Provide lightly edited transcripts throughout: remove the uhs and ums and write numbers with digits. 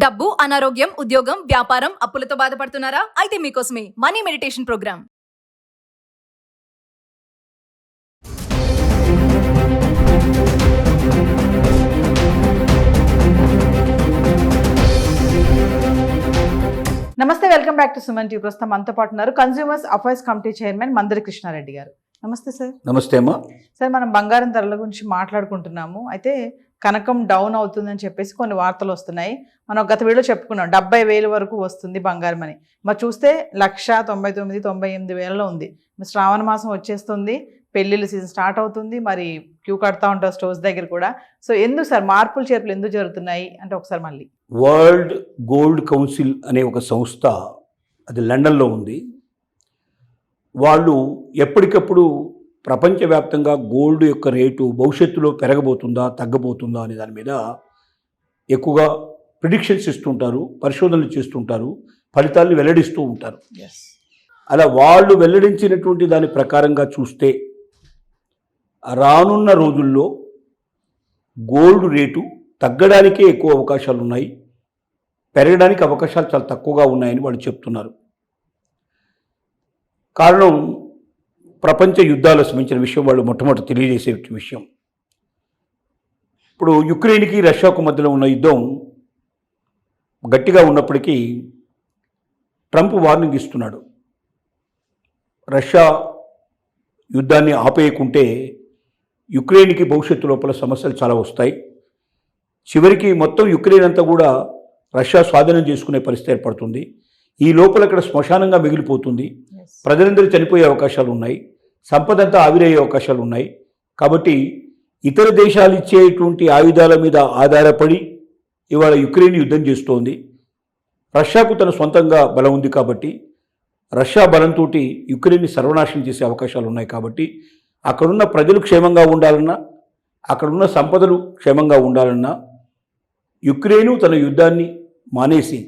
డబ్బు, అనారోగ్యం, ఉద్యోగం, వ్యాపారం, అప్పులతో బాధపడుతున్నారా? అయితే మీకోసమే మనీ మెడిటేషన్ ప్రోగ్రామ్. నమస్తే, welcome back to Suman TV. ప్రస్తుతం మనతో పాటు ఉన్నారు consumers affairs committee chairman Mandari Krishna Reddy గారు. నమస్తే సార్. నమస్తే అమ్మా. సార్, మనం బంగారం ధరల గురించి మాట్లాడుకుంటున్నాము. అయితే కనకం డౌన్ అవుతుందని చెప్పేసి కొన్ని వార్తలు వస్తున్నాయి. మనం గత వీడియో చెప్పుకున్నాం 70,000 వరకు వస్తుంది బంగారం అని. మరి చూస్తే 1,99,000-98,000 ఉంది. మరి శ్రావణ మాసం వచ్చేస్తుంది, పెళ్ళిళ్ళ సీజన్ స్టార్ట్ అవుతుంది, మరి క్యూ కడతా ఉంటారు స్టోర్స్ దగ్గర కూడా. సో ఎందుకు సార్ మార్పులు చేర్పులు ఎందుకు జరుగుతున్నాయి అంటే ఒకసారి మళ్ళీ. వరల్డ్ గోల్డ్ కౌన్సిల్ అనే ఒక సంస్థ, అది లండన్లో ఉంది. వాళ్ళు ఎప్పటికప్పుడు ప్రపంచవ్యాప్తంగా గోల్డ్ యొక్క రేటు భవిష్యత్తులో పెరగబోతుందా తగ్గబోతుందా అనే దాని మీద ఎక్కువగా ప్రిడిక్షన్స్ ఇస్తుంటారు, పరిశోధనలు చేస్తుంటారు, ఫలితాలను వెల్లడిస్తూ ఉంటారు. అలా వాళ్ళు వెల్లడించినటువంటి దాని ప్రకారంగా చూస్తే రానున్న రోజుల్లో గోల్డ్ రేటు తగ్గడానికే ఎక్కువ అవకాశాలు ఉన్నాయి, పెరగడానికి అవకాశాలు చాలా తక్కువగా ఉన్నాయని వాళ్ళు చెప్తున్నారు. కారణం ప్రపంచ యుద్ధాలకు సంబంధించిన విషయం వాళ్ళు మొట్టమొదటి తెలియజేసే విషయం. ఇప్పుడు యుక్రెయిన్కి రష్యాకు మధ్యలో ఉన్న యుద్ధం గట్టిగా ఉన్నప్పటికీ ట్రంప్ వార్నింగ్ ఇస్తున్నాడు. రష్యా యుద్ధాన్ని ఆపేయకుంటే యుక్రెయిన్కి భవిష్యత్తు లోపల సమస్యలు చాలా వస్తాయి. చివరికి మొత్తం యుక్రెయిన్ అంతా కూడా రష్యా స్వాధీనం చేసుకునే పరిస్థితి ఏర్పడుతుంది. ఈ లోపల ఇక్కడ శ్మశానంగా మిగిలిపోతుంది. ప్రజలందరూ చనిపోయే అవకాశాలు ఉన్నాయి, సంపద అంతా ఆవిరయ్యే అవకాశాలు ఉన్నాయి. కాబట్టి ఇతర దేశాలు ఇచ్చేటువంటి ఆయుధాల మీద ఆధారపడి ఇవాళ యుక్రెయిన్ యుద్ధం చేస్తోంది. రష్యాకు తన సొంతంగా బలం ఉంది కాబట్టి రష్యా బలంతో యుక్రెయిన్ని సర్వనాశనం చేసే అవకాశాలు ఉన్నాయి. కాబట్టి అక్కడున్న ప్రజలు క్షేమంగా ఉండాలన్నా, అక్కడున్న సంపదలు క్షేమంగా ఉండాలన్నా యుక్రెయిన్ తన యుద్ధాన్ని మానేసి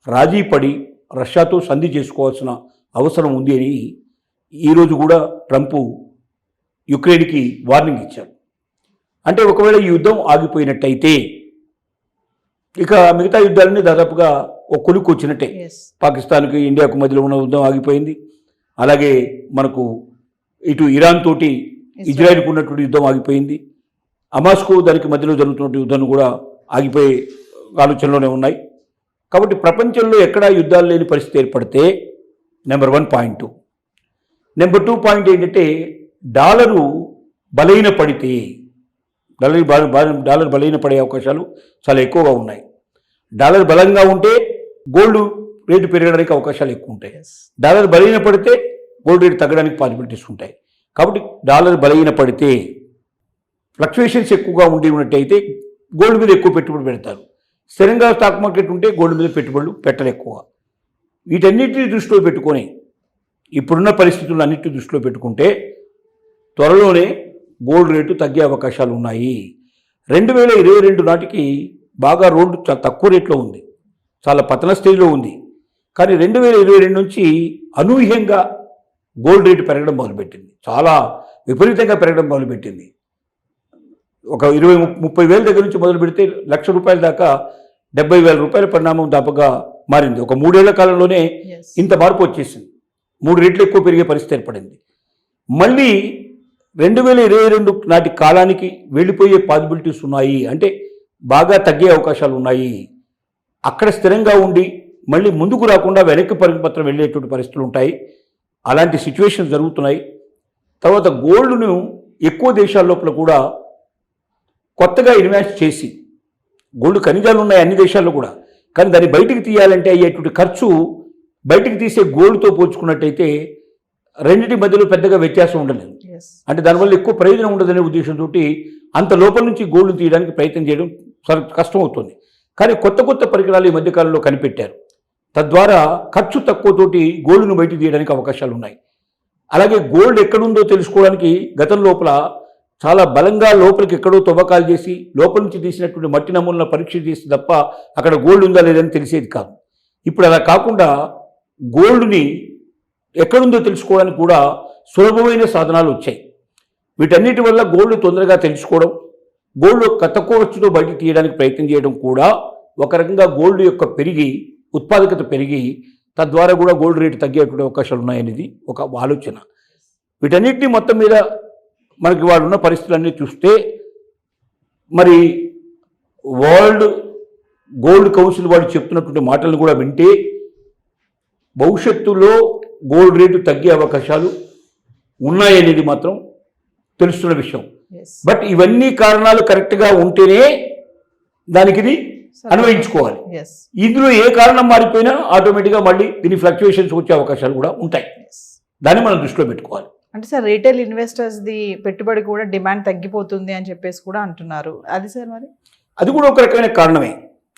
రాజీ పడి రష్యాతో సంధి చేసుకోవాల్సిన అవసరం ఉంది అని ఈరోజు కూడా ట్రంప్ యుక్రెయిన్కి వార్నింగ్ ఇచ్చారు. అంటే ఒకవేళ ఈ యుద్ధం ఆగిపోయినట్టయితే ఇక మిగతా యుద్ధాలన్నీ దాదాపుగా ఒక కొలుక్కు వచ్చినట్టే. పాకిస్తాన్కి ఇండియాకు మధ్యలో ఉన్న యుద్ధం ఆగిపోయింది. అలాగే మనకు ఇటు ఇరాన్ తోటి ఇజ్రాయెల్కు ఉన్నటువంటి యుద్ధం ఆగిపోయింది. హమాస్కు దానికి మధ్యలో జరుగుతున్న యుద్ధం కూడా ఆగిపోయే ఆలోచనలోనే ఉన్నాయి. కాబట్టి ప్రపంచంలో ఎక్కడా యుద్ధాలు లేని పరిస్థితి ఏర్పడితే నెంబర్ 1 పాయింట్. నెంబర్ 2 పాయింట్ ఏంటంటే డాలరు బలహీన పడితే, డాలర్ బలహీన పడే అవకాశాలు చాలా ఎక్కువగా ఉన్నాయి. డాలర్ బలంగా ఉంటే గోల్డ్ రేటు పెరగడానికి అవకాశాలు ఎక్కువ ఉంటాయి. డాలర్ బలహీన పడితే గోల్డ్ రేటు తగ్గడానికి పాసిబిలిటీస్ ఉంటాయి. కాబట్టి డాలర్ బలహీన పడితే, ఫ్లక్చువేషన్స్ ఎక్కువగా ఉన్నట్టయితే గోల్డ్ మీద ఎక్కువ పెట్టుబడి పెడతారు. స్థిరంగా స్టాక్ మార్కెట్ ఉంటే గోల్డ్ మీద పెట్టుబడులు పెట్టరు ఎక్కువ. వీటన్నిటిని దృష్టిలో పెట్టుకొని ఇప్పుడున్న పరిస్థితులను అన్నింటినీ దృష్టిలో పెట్టుకుంటే త్వరలోనే గోల్డ్ రేటు తగ్గే అవకాశాలు ఉన్నాయి. 2022 నాటికి బాగా రోడ్డు చాలా తక్కువ రేట్లో ఉంది, చాలా పతన స్థితిలో ఉంది. కానీ 2022 నుంచి అనూహ్యంగా గోల్డ్ రేటు పెరగడం మొదలుపెట్టింది, చాలా విపరీతంగా పెరగడం మొదలుపెట్టింది. ఒక 20-30 వేల దగ్గర నుంచి మొదలు పెడితే ₹1,00,000 దాకా 70,000 రూపాయల పరిణామం దాపుగా మారింది. ఒక 3 ఏళ్ల కాలంలోనే ఇంత మార్పు వచ్చేసింది. 3 రెట్లు ఎక్కువ పెరిగే పరిస్థితి ఏర్పడింది. మళ్ళీ 2022 నాటి కాలానికి వెళ్ళిపోయే పాసిబిలిటీస్ ఉన్నాయి. అంటే బాగా తగ్గే అవకాశాలు ఉన్నాయి. అక్కడ స్థిరంగా ఉండి మళ్ళీ ముందుకు రాకుండా వెనక్కి పరిపత్రం వెళ్ళేటువంటి పరిస్థితులు ఉంటాయి. అలాంటి సిచ్యువేషన్ జరుగుతున్నాయి. తర్వాత గోల్డ్ను ఎక్కువ దేశాల లోపల కూడా కొత్తగా ఇన్వెస్ట్ చేసి, గోల్డ్ ఖనిజాలు ఉన్నాయి అన్ని దేశాల్లో కూడా, కానీ దాన్ని బయటికి తీయాలంటే అయ్యేటువంటి ఖర్చు బయటికి తీసే గోల్డ్తో పోల్చుకున్నట్టయితే రెండింటి మధ్యలో పెద్దగా వ్యత్యాసం ఉండలేదు. అంటే దానివల్ల ఎక్కువ ప్రయోజనం ఉండదనే ఉద్దేశంతో అంత లోపల నుంచి గోల్డ్ తీయడానికి ప్రయత్నం చేయడం చాలా కష్టం అవుతుంది. కానీ కొత్త కొత్త పరికరాలు ఈ మధ్యకాలంలో కనిపెట్టారు. తద్వారా ఖర్చు తక్కువతోటి గోల్డ్ను బయటికి తీయడానికి అవకాశాలు ఉన్నాయి. అలాగే గోల్డ్ ఎక్కడుందో తెలుసుకోవడానికి గతం లోపల చాలా బలంగా లోపలికి ఎక్కడో తవ్వకాలు చేసి లోపల నుంచి తీసినటువంటి మట్టి నమూనాలను పరీక్ష చేసి తప్ప అక్కడ గోల్డ్ ఉందా లేదని తెలిసేది కాదు. ఇప్పుడు అలా కాకుండా గోల్డ్ని ఎక్కడుందో తెలుసుకోవడానికి కూడా సులభమైన సాధనాలు వచ్చాయి. వీటన్నిటి వల్ల గోల్డ్ తొందరగా తెలుసుకోవడం, గోల్డ్ తక్కువ ఖర్చుతో బయటకు తీయడానికి ప్రయత్నం చేయడం కూడా ఒక రకంగా గోల్డ్ యొక్క పెరిగి ఉత్పాదకత పెరిగి తద్వారా కూడా గోల్డ్ రేటు తగ్గేటువంటి అవకాశాలు ఉన్నాయనేది ఒక ఆలోచన. వీటన్నిటిని మొత్తం మీద మనకి వాళ్ళు ఉన్న పరిస్థితులన్నీ చూస్తే మరి వరల్డ్ గోల్డ్ కౌన్సిల్ వాళ్ళు చెప్తున్నటువంటి మాటలను కూడా వింటే భవిష్యత్తులో గోల్డ్ రేటు తగ్గే అవకాశాలు ఉన్నాయనేది మాత్రం తెలుస్తున్న విషయం. బట్ ఇవన్నీ కారణాలు కరెక్ట్గా ఉంటేనే దానికి ఇది అన్వయించుకోవాలి. ఇందులో ఏ కారణం మారిపోయినా ఆటోమేటిక్గా మళ్ళీ దీని ఫ్లక్చుయేషన్స్ వచ్చే అవకాశాలు కూడా ఉంటాయి. దాన్ని మనం దృష్టిలో పెట్టుకోవాలి. అంటే సార్ రీటైల్ ఇన్వెస్టర్స్ది పెట్టుబడి కూడా డిమాండ్ తగ్గిపోతుంది అని చెప్పేసి కూడా అంటున్నారు. అది సార్ మరి అది కూడా ఒక రకమైన కారణమే.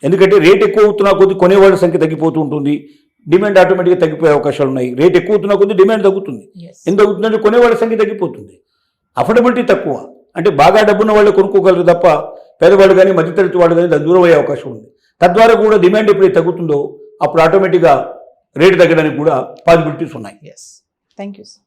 ఎందుకంటే రేట్ ఎక్కువ అవుతున్నా కొద్ది కొనేవాళ్ళ సంఖ్య తగ్గిపోతూ ఉంటుంది, డిమాండ్ ఆటోమేటిక్గా తగ్గిపోయే అవకాశాలు ఉన్నాయి. రేట్ ఎక్కువ అవుతున్నా కొద్ది డిమాండ్ తగ్గుతుంది. ఎంత తగ్గుతుందంటే కొనేవాళ్ళ సంఖ్య తగ్గిపోతుంది. అఫోర్డబిలిటీ తక్కువ, అంటే బాగా డబ్బున్న వాళ్ళు కొనుక్కోగలరు తప్ప పేదవాళ్ళు కానీ మధ్యతరగతి వాళ్ళు కానీ దాని దూరం అయ్యే అవకాశం ఉంది. తద్వారా కూడా డిమాండ్ ఎప్పుడైతే తగ్గుతుందో అప్పుడు ఆటోమేటిక్గా రేటు తగ్గడానికి కూడా పాసిబిలిటీస్ ఉన్నాయి. Thank you sir.